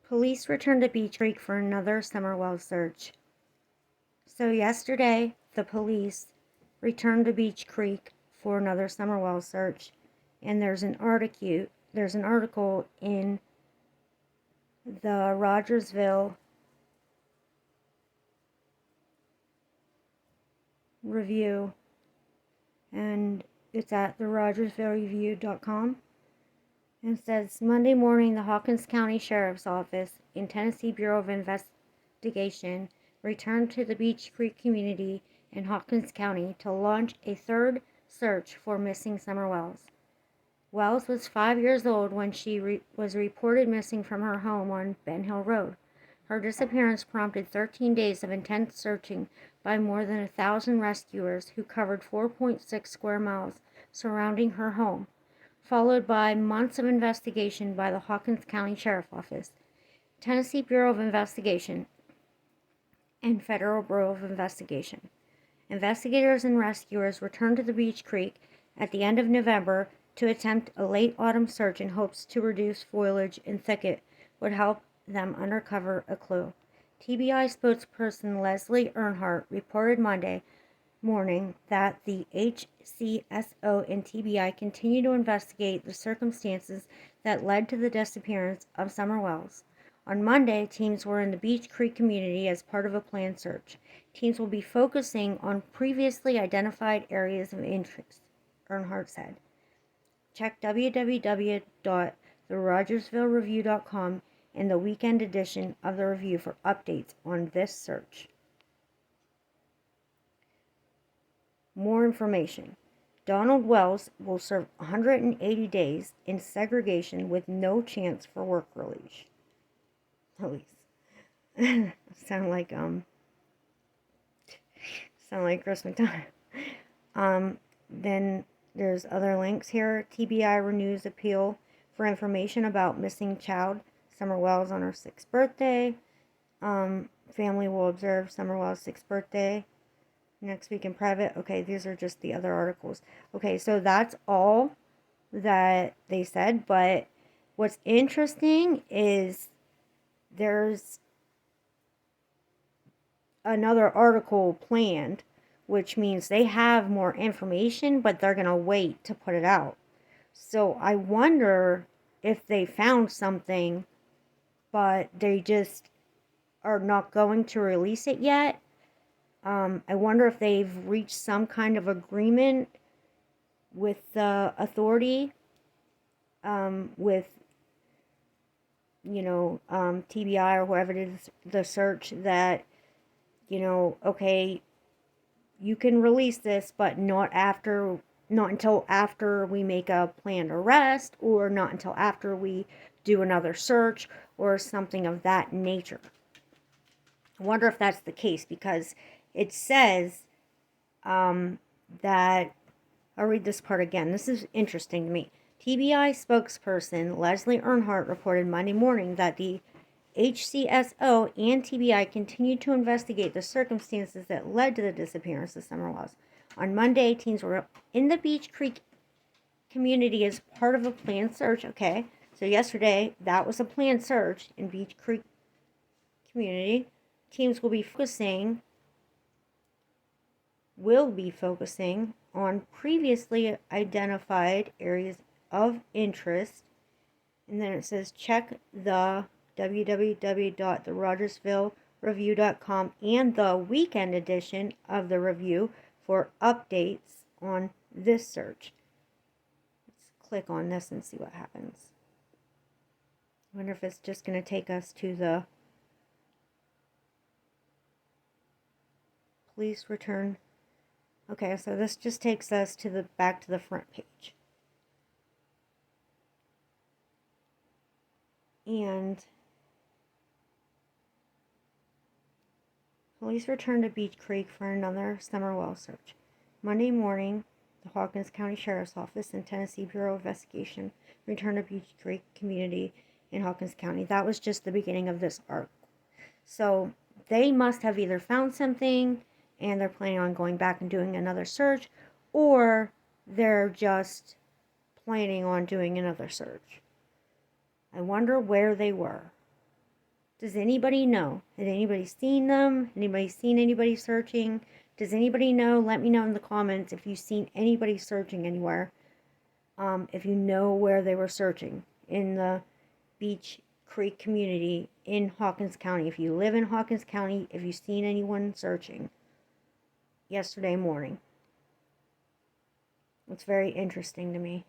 Police returned to Beech Creek for another summer well search. So yesterday, the police returned to Beech Creek for another summer well search, and there's an article in the Rogersville Review, and it's at the Video.Guru, and it says Monday morning the Hawkins County Sheriff's Office and Tennessee Bureau of Investigation returned to the Beech Creek community in Hawkins County to launch a third search for missing summer wells. Wells was 5 years old when she was reported missing from her home on Ben Hill Road. Her disappearance prompted 13 days of intense searching by more than 1,000 rescuers who covered 4.6 square miles surrounding her home, followed by months of investigation by the Hawkins County Sheriff's Office, Tennessee Bureau of Investigation, and Federal Bureau of Investigation. Investigators and rescuers returned to the Beech Creek at the end of November to attempt a late autumn search in hopes to reduce foliage and thicket would help them uncover a clue. TBI spokesperson Leslie Earnhardt reported Monday morning that the HCSO and TBI continue to investigate the circumstances that led to the disappearance of summer wells. On Monday, teams were in the Beech Creek community as part of a planned search. Teams will be focusing on previously identified areas of interest, Earnhardt said. Check www.therogersvillereview.com in the weekend edition of the review for updates on this search. More information. Donald Wells will serve 180 days in segregation with no chance for work release. Sound like Chris McDonough. Then there's other links here. TBI renews appeal for information about missing child Summer Wells on her 6th birthday. Family will observe Summer Wells' 6th birthday next week in private. Okay, these are just the other articles. Okay, so that's all that they said, but what's interesting is there's another article planned, which means they have more information, but they're going to wait to put it out. So I wonder if they found something, but they just are not going to release it yet. I wonder if they've reached some kind of agreement with the authority, with, TBI or whoever it is, the search, that, okay, you can release this, but not until after we make a planned arrest, or not until after we do another search, or something of that nature. I wonder if that's the case, because it says that, I'll read this part again. This is interesting to me. TBI spokesperson Leslie Earnhardt reported Monday morning that the HCSO and TBI continued to investigate the circumstances that led to the disappearance of Summer Wells. On Monday, teams were in the Beech Creek community as part of a planned search. Okay, so yesterday, that was a planned search in Beech Creek community. Teams will be focusing on previously identified areas of interest. And then it says check the www.therogersvillereview.com and the weekend edition of the review for updates on this search. Let's click on this and see what happens. I wonder if it's just going to take us to the police return. Okay, so this just takes us back to the front page. And police returned to Beech Creek for another summer well search. Monday morning, the Hawkins County Sheriff's Office and Tennessee Bureau of Investigation returned to Beech Creek community in Hawkins County. That was just the beginning of this article. So they must have either found something and they're planning on going back and doing another search, or they're just planning on doing another search. I wonder where they were. Does anybody know? Had anybody seen them? Anybody seen anybody searching? Does anybody know? Let me know in the comments if you've seen anybody searching anywhere. If you know where they were searching in the Beech Creek community in Hawkins County. If you live in Hawkins County, if you've seen anyone searching yesterday morning. It's very interesting to me.